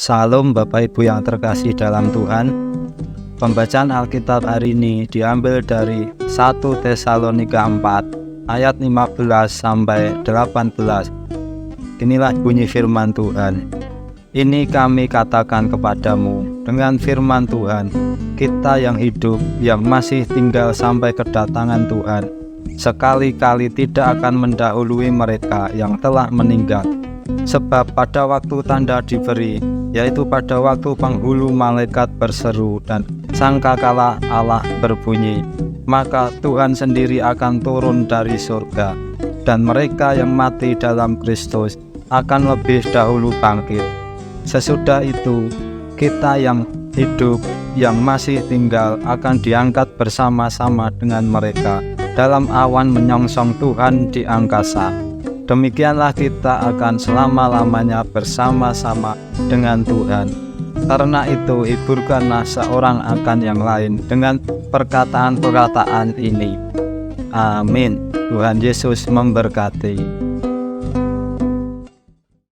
Salam Bapak Ibu yang terkasih dalam Tuhan. Pembacaan Alkitab hari ini diambil dari 1 Tesalonika 4 ayat 15 sampai 18. Inilah bunyi firman Tuhan. Ini kami katakan kepadamu dengan firman Tuhan, kita yang hidup, yang masih tinggal sampai kedatangan Tuhan, sekali-kali tidak akan mendahului mereka yang telah meninggal. Sebab pada waktu tanda diberi, yaitu pada waktu penghulu malaikat berseru dan sangkakala Allah berbunyi, maka Tuhan sendiri akan turun dari surga, dan mereka yang mati dalam Kristus akan lebih dahulu bangkit. Sesudah itu, kita yang hidup, yang masih tinggal akan diangkat bersama-sama dengan mereka dalam awan menyongsong Tuhan di angkasa. Demikianlah kita akan selama-lamanya bersama-sama dengan Tuhan. Karena itu hiburkanlah seorang akan yang lain dengan perkataan-perkataan ini. Amin. Tuhan Yesus memberkati.